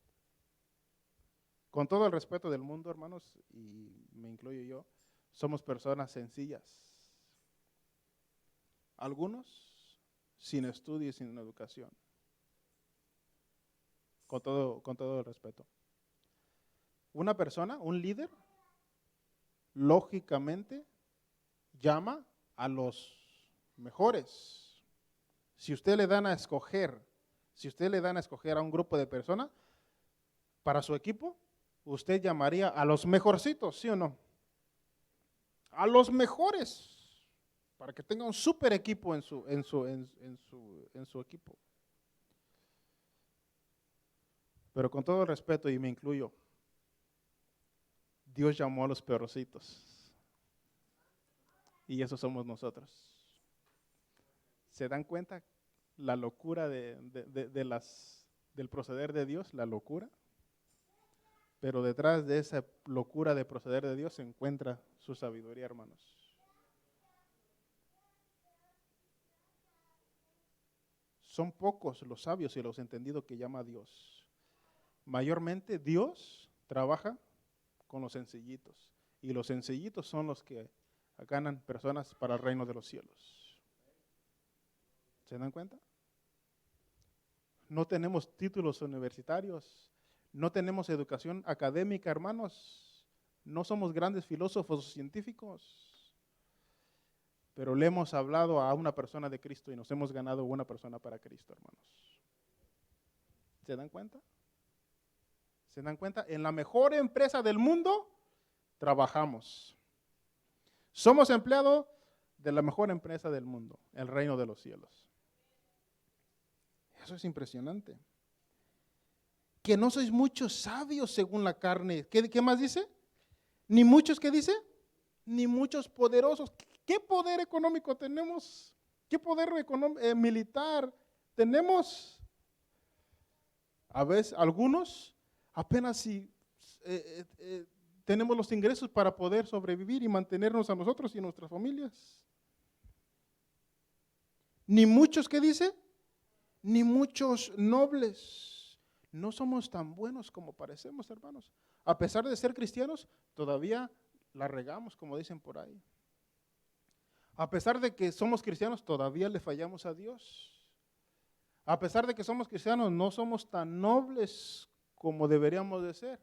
Con todo el respeto del mundo, hermanos, y me incluyo yo, somos personas sencillas. Algunos sin estudio y sin educación. Con todo el respeto. Una persona, un líder, lógicamente llama a los mejores. Si usted le dan a escoger a un grupo de personas para su equipo, usted llamaría a los mejorcitos, ¿sí o no? A los mejores, para que tenga un super equipo en su equipo. Pero con todo el respeto, y me incluyo, Dios llamó a los peorcitos. Y esos somos nosotros. ¿Se dan cuenta la locura del proceder de Dios? La locura. Pero detrás de esa locura de proceder de Dios se encuentra su sabiduría, hermanos. Son pocos los sabios y los entendidos que llama a Dios. Mayormente Dios trabaja con los sencillitos. Y los sencillitos son los que ganan personas para el reino de los cielos. ¿Se dan cuenta? No tenemos títulos universitarios, no tenemos educación académica, hermanos, no somos grandes filósofos o científicos, pero le hemos hablado a una persona de Cristo y nos hemos ganado una persona para Cristo, hermanos. ¿Se dan cuenta? ¿Se dan cuenta? En la mejor empresa del mundo trabajamos. Somos empleados de la mejor empresa del mundo, el reino de los cielos. Eso es impresionante. Que no sois muchos sabios según la carne. ¿Qué más dice? Ni muchos, ¿qué dice? Ni muchos poderosos. ¿Qué poder económico tenemos? ¿Qué poder militar tenemos? A veces, algunos apenas si tenemos los ingresos para poder sobrevivir y mantenernos a nosotros y a nuestras familias. Ni muchos, ¿qué dice? Ni muchos nobles. No somos tan buenos como parecemos, hermanos. A pesar de ser cristianos, todavía la regamos, como dicen por ahí. A pesar de que somos cristianos, todavía le fallamos a Dios. A pesar de que somos cristianos, no somos tan nobles como deberíamos de ser.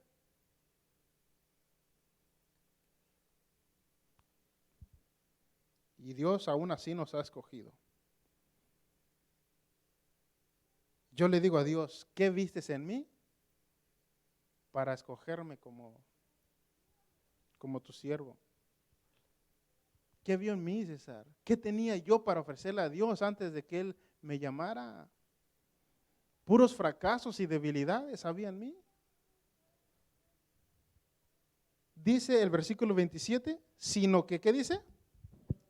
Y Dios aún así nos ha escogido. Yo le digo a Dios, ¿qué vistes en mí para escogerme como tu siervo? ¿Qué vio en mí, César? ¿Qué tenía yo para ofrecerle a Dios antes de que Él me llamara? Puros fracasos y debilidades había en mí. Dice el versículo 27, sino que, ¿qué dice?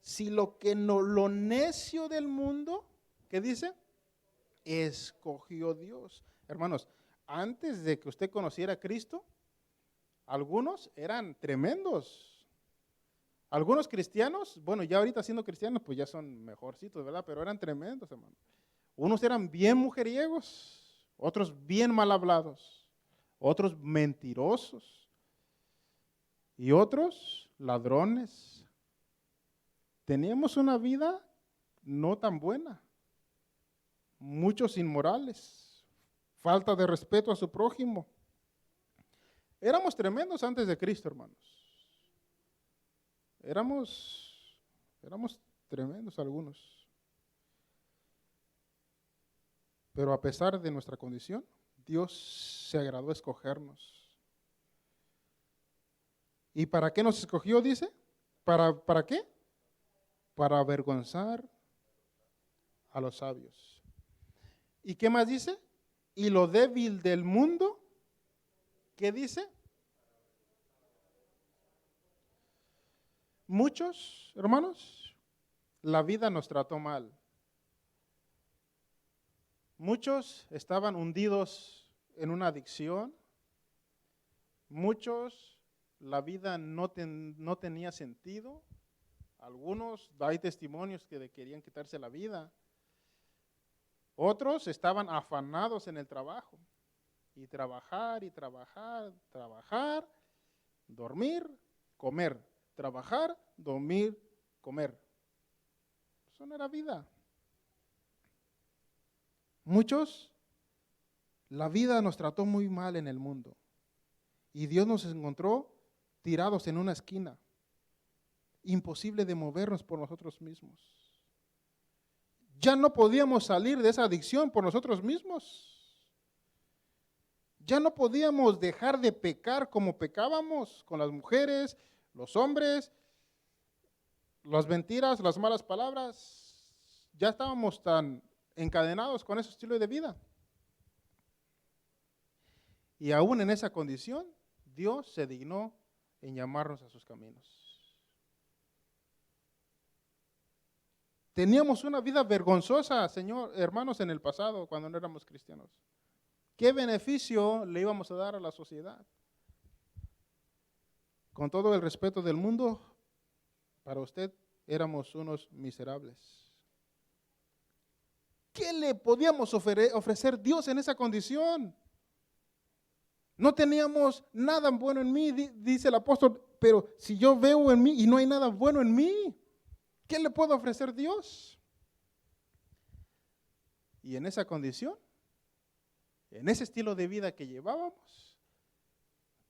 Si lo que no, lo necio del mundo, ¿qué dice? Escogió Dios. Hermanos, antes de que usted conociera a Cristo, algunos eran tremendos. Algunos cristianos, bueno, ya ahorita siendo cristianos, pues ya son mejorcitos, ¿verdad? Pero eran tremendos, hermano. Unos eran bien mujeriegos, otros bien mal hablados, otros mentirosos y otros ladrones. Teníamos una vida no tan buena. Muchos inmorales, falta de respeto a su prójimo. Éramos tremendos antes de Cristo, hermanos. Éramos tremendos algunos. Pero a pesar de nuestra condición, Dios se agradó escogernos. ¿Y para qué nos escogió, dice? ¿Para qué? Para avergonzar a los sabios. ¿Y qué más dice? Y lo débil del mundo, ¿qué dice? Muchos, hermanos, la vida nos trató mal. Muchos estaban hundidos en una adicción. Muchos, la vida no tenía sentido. Algunos, hay testimonios que querían quitarse la vida. Otros estaban afanados en el trabajo. Y trabajar, dormir, comer. Trabajar, dormir, comer. Eso no era vida. Muchos, la vida nos trató muy mal en el mundo. Y Dios nos encontró tirados en una esquina. Imposible de movernos por nosotros mismos. Ya no podíamos salir de esa adicción por nosotros mismos. Ya no podíamos dejar de pecar como pecábamos con las mujeres, los hombres, las mentiras, las malas palabras. Ya estábamos tan encadenados con ese estilo de vida. Y aún en esa condición, Dios se dignó en llamarnos a sus caminos. Teníamos una vida vergonzosa, Señor, hermanos, en el pasado, cuando no éramos cristianos. ¿Qué beneficio le íbamos a dar a la sociedad? Con todo el respeto del mundo, para usted éramos unos miserables. ¿Qué le podíamos ofrecer Dios en esa condición? No teníamos nada bueno en mí, dice el apóstol, pero si yo veo en mí y no hay nada bueno en mí, ¿qué le puedo ofrecer Dios? Y en esa condición, en ese estilo de vida que llevábamos,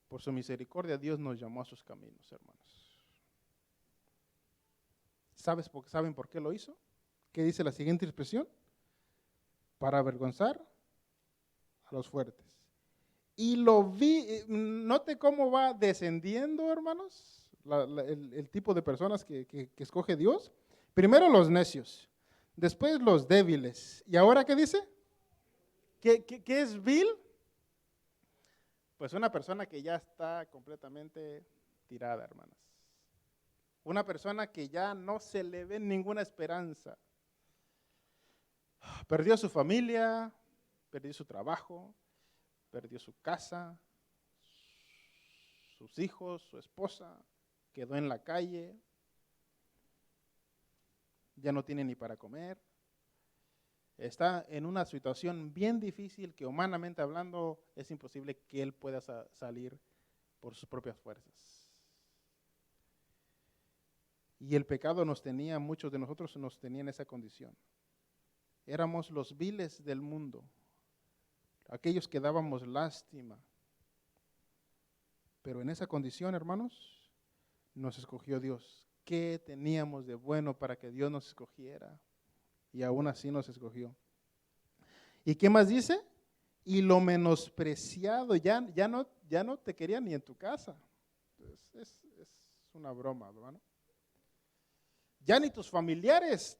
por su misericordia Dios nos llamó a sus caminos, hermanos. ¿Saben por qué lo hizo? ¿Qué dice la siguiente expresión? Para avergonzar a los fuertes. Y lo vi, note cómo va descendiendo, hermanos, el tipo de personas que escoge Dios. Primero los necios, después los débiles. ¿Y ahora qué dice? ¿Qué es vil? Pues una persona que ya está completamente tirada, hermanas. Una persona que ya no se le ve ninguna esperanza. Perdió a su familia, perdió su trabajo, perdió su casa, sus hijos, su esposa, quedó en la calle, ya no tiene ni para comer. Está en una situación bien difícil que humanamente hablando es imposible que él pueda salir por sus propias fuerzas. Y el pecado nos tenía, muchos de nosotros nos tenían en esa condición. Éramos los viles del mundo, aquellos que dábamos lástima. Pero en esa condición, hermanos, nos escogió Dios. ¿Qué teníamos de bueno para que Dios nos escogiera? Y aún así nos escogió. ¿Y qué más dice? Y lo menospreciado, ya no te querían ni en tu casa. Es una broma, hermano. Ya ni tus familiares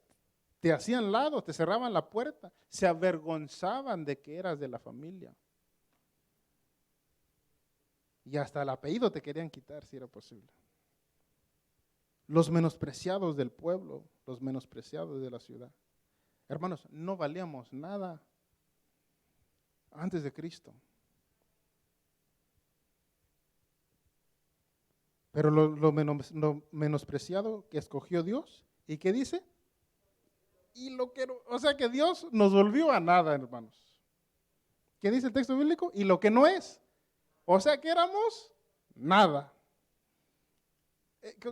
te hacían lado, te cerraban la puerta, se avergonzaban de que eras de la familia. Y hasta el apellido te querían quitar si era posible. Los menospreciados del pueblo, los menospreciados de la ciudad. Hermanos, no valíamos nada antes de Cristo. Pero lo menospreciado que escogió Dios, ¿y qué dice? O sea que Dios nos volvió a nada, hermanos. ¿Qué dice el texto bíblico? Y lo que no es. O sea que éramos nada.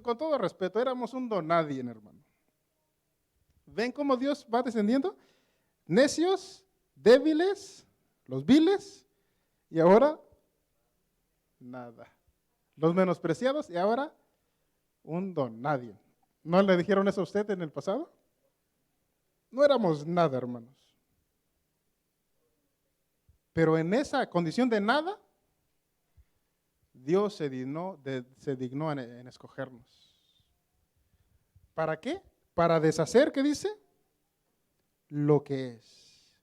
Con todo respeto, éramos un donadie, hermano. ¿Ven cómo Dios va descendiendo? Necios, débiles, los viles, y ahora nada. Los menospreciados, y ahora un donadie. ¿No le dijeron eso a usted en el pasado? No éramos nada, hermanos. Pero en esa condición de nada, Dios se dignó en escogernos. ¿Para qué? Para deshacer, ¿qué dice? Lo que es.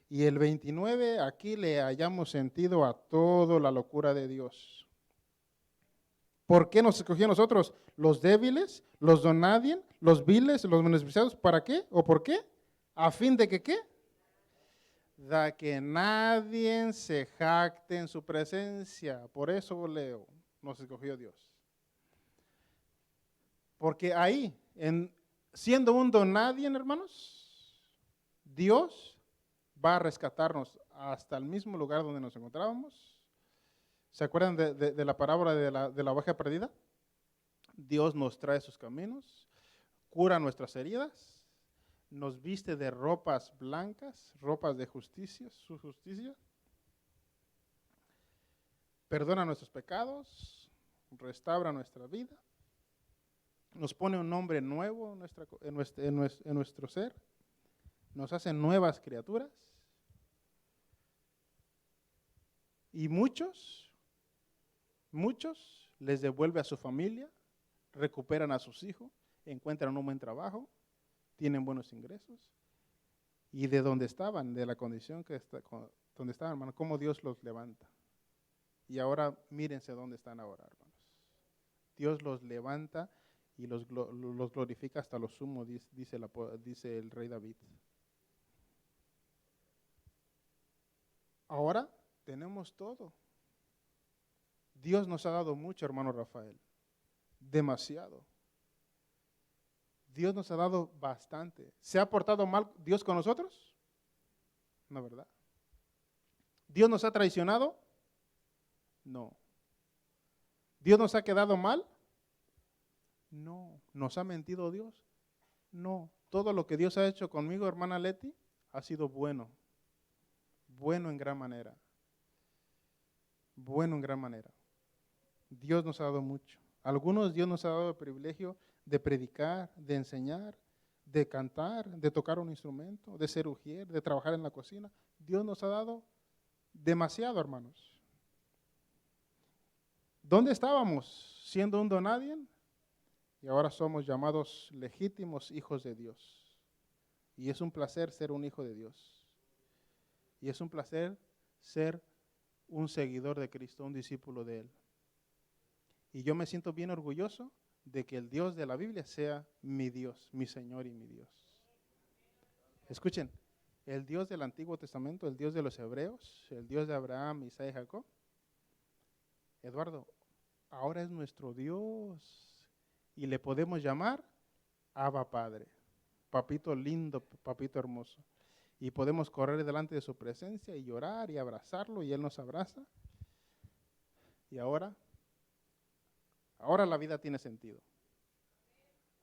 Y el 29, aquí le hallamos sentido a toda la locura de Dios. ¿Por qué nos escogió a nosotros? Los débiles, los donadien, los viles, los menospreciados. ¿Para qué? ¿O por qué? A fin de que, ¿qué? De que nadie se jacte en su presencia. Por eso leo, nos escogió Dios. Porque ahí, siendo un donadie, hermanos, Dios va a rescatarnos hasta el mismo lugar donde nos encontrábamos. ¿Se acuerdan de la parábola de la oveja perdida? Dios nos trae sus caminos, cura nuestras heridas, nos viste de ropas blancas, ropas de justicia, su justicia, perdona nuestros pecados, restaura nuestra vida, nos pone un nombre nuevo en nuestro ser, nos hace nuevas criaturas. Y muchos les devuelve a su familia, recuperan a sus hijos, encuentran un buen trabajo, tienen buenos ingresos. Y de donde estaban, de la condición donde estaban, hermano, cómo Dios los levanta. Y ahora mírense dónde están ahora, hermanos. Dios los levanta y los glorifica hasta lo sumo, dice el rey David. Ahora tenemos todo. Dios nos ha dado mucho, hermano Rafael. Demasiado. Dios nos ha dado bastante. ¿Se ha portado mal Dios con nosotros? No, ¿verdad? ¿Dios nos ha traicionado? No. ¿Dios nos ha quedado mal? No. ¿Nos ha mentido Dios? No. Todo lo que Dios ha hecho conmigo, hermana Leti, ha sido bueno. Bueno en gran manera. Bueno en gran manera. Dios nos ha dado mucho. Algunos Dios nos ha dado el privilegio de predicar, de enseñar, de cantar, de tocar un instrumento, de ser ujier, de trabajar en la cocina. Dios nos ha dado demasiado, hermanos. ¿Dónde estábamos? Siendo un donadien, y ahora somos llamados legítimos hijos de Dios. Y es un placer ser un hijo de Dios. Y es un placer ser un seguidor de Cristo, un discípulo de Él. Y yo me siento bien orgulloso de que el Dios de la Biblia sea mi Dios, mi Señor y mi Dios. Escuchen, el Dios del Antiguo Testamento, el Dios de los hebreos, el Dios de Abraham, Isaac y Jacob, Eduardo, ahora es nuestro Dios y le podemos llamar Abba Padre, papito lindo, papito hermoso. Y podemos correr delante de su presencia y llorar y abrazarlo y Él nos abraza. Y ahora la vida tiene sentido.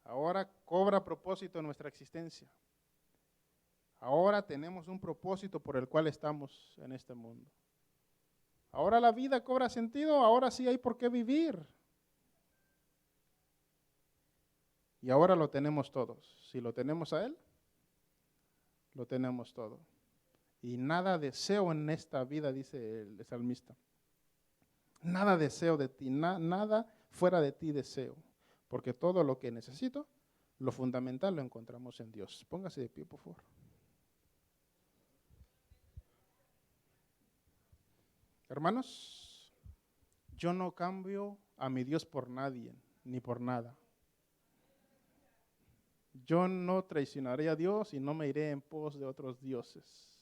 Ahora cobra propósito en nuestra existencia. Ahora tenemos un propósito por el cual estamos en este mundo. Ahora la vida cobra sentido, ahora sí hay por qué vivir. Y ahora lo tenemos todos. Si lo tenemos a Él, lo tenemos todo. Y nada deseo en esta vida, dice el salmista. Nada deseo de ti, nada fuera de ti deseo. Porque todo lo que necesito, lo fundamental lo encontramos en Dios. Póngase de pie, por favor. Hermanos, yo no cambio a mi Dios por nadie, ni por nada. Yo no traicionaré a Dios y no me iré en pos de otros dioses.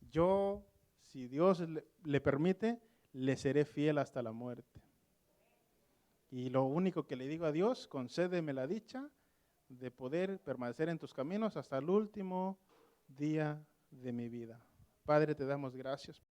Yo, si Dios le permite, le seré fiel hasta la muerte. Y lo único que le digo a Dios, concédeme la dicha de poder permanecer en tus caminos hasta el último día de mi vida. Padre, te damos gracias.